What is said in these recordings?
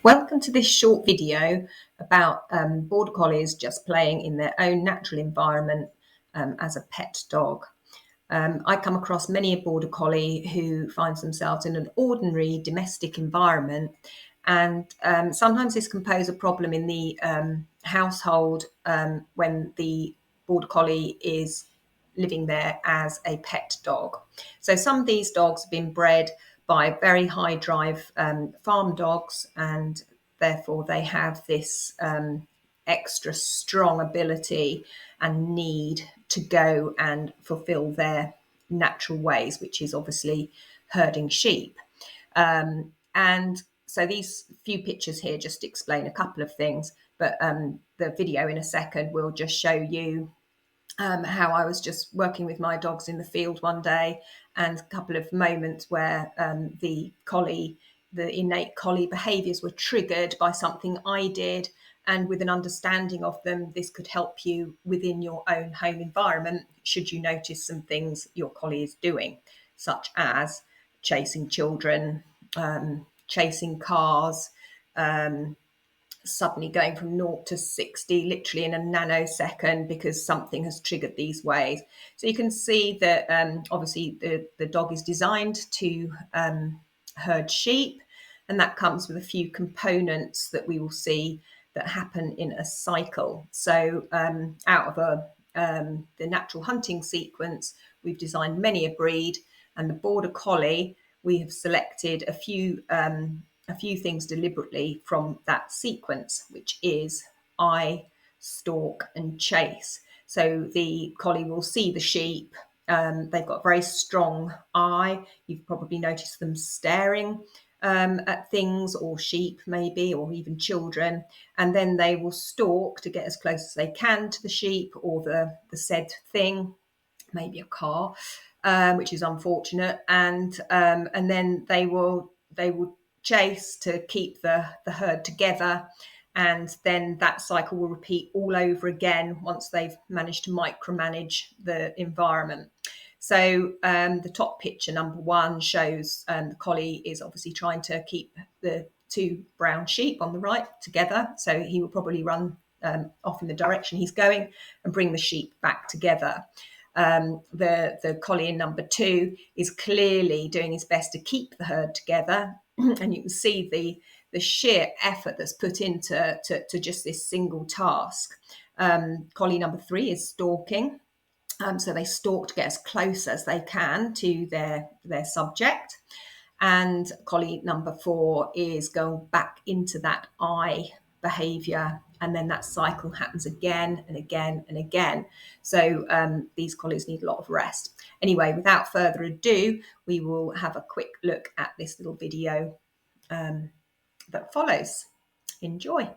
Welcome to this short video about Border Collies just playing in their own natural environment as a pet dog. I come across many a Border Collie who finds themselves in an ordinary domestic environment, and sometimes this can pose a problem in the household when the Border Collie is living there as a pet dog. So some of these dogs have been bred by very high drive farm dogs, and therefore they have this extra strong ability and need to go and fulfill their natural ways, which is obviously herding sheep. And so these few pictures here just explain a couple of things, but the video in a second will just show you how I was just working with my dogs in the field one day, and a couple of moments where the innate collie behaviours were triggered by something I did, and with an understanding of them, this could help you within your own home environment should you notice some things your collie is doing, such as chasing children, chasing cars, suddenly going from 0 to 60 literally in a nanosecond because something has triggered these ways. So you can see that obviously the dog is designed to herd sheep, and that comes with a few components that we will see that happen in a cycle. So out of the natural hunting sequence, we've designed many a breed, and the Border Collie, we have selected a few things deliberately from that sequence, which is eye, stalk, and chase. So the collie will see the sheep. They've got a very strong eye. You've probably noticed them staring at things, or sheep maybe, or even children, and then they will stalk to get as close as they can to the sheep or the said thing, maybe a car, which is unfortunate, and then they will chase to keep the herd together, and then that cycle will repeat all over again once they've managed to micromanage the environment. So the top picture, number one, shows the collie is obviously trying to keep the two brown sheep on the right together. So he will probably run off in the direction he's going and bring the sheep back together. The collie in number two is clearly doing his best to keep the herd together, and you can see the sheer effort that's put into just this single task. Collie number three is stalking. So they stalk to get as close as they can to their subject. And collie number four is going back into that eye behaviour, and then that cycle happens again and again and again. So these collies need a lot of rest. Anyway, without further ado, we will have a quick look at this little video that follows. Enjoy.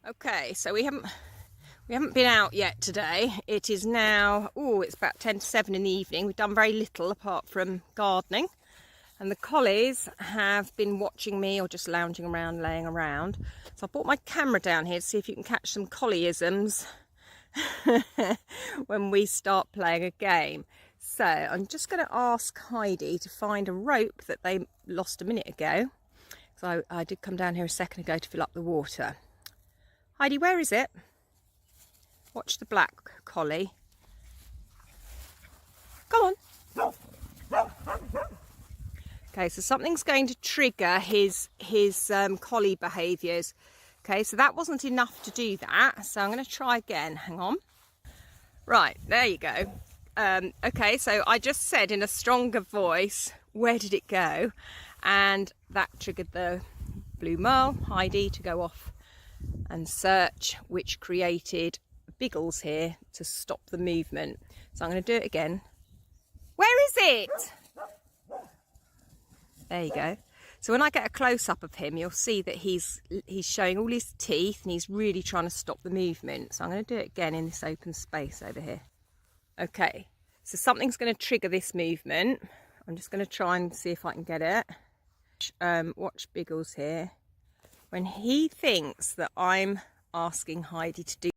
Okay, so we haven't been out yet today. It is now, it's about 10 to 7 in the evening. We've done very little apart from gardening, and the collies have been watching me or just lounging around, laying around. So I brought my camera down here to see if you can catch some collieisms when we start playing a game. So I'm just going to ask Heidi to find a rope that they lost a minute ago. So I did come down here a second ago to fill up the water. Heidi, where is it? Watch the black collie. Go on. Okay, so something's going to trigger his collie behaviours. Okay, so that wasn't enough to do that. So I'm going to try again. Hang on. Right, there you go. Okay, so I just said in a stronger voice, where did it go? And that triggered the blue merle, Heidi, to go off and search, which created Biggles here to stop the movement. So I'm going to do it again. Where is it? There you go. So when I get a close-up of him, you'll see that he's showing all his teeth and he's really trying to stop the movement. So I'm going to do it again in this open space over here. Okay, so something's going to trigger this movement. I'm just going to try and see if I can get it. Watch Biggles here. When he thinks that I'm asking Heidi to do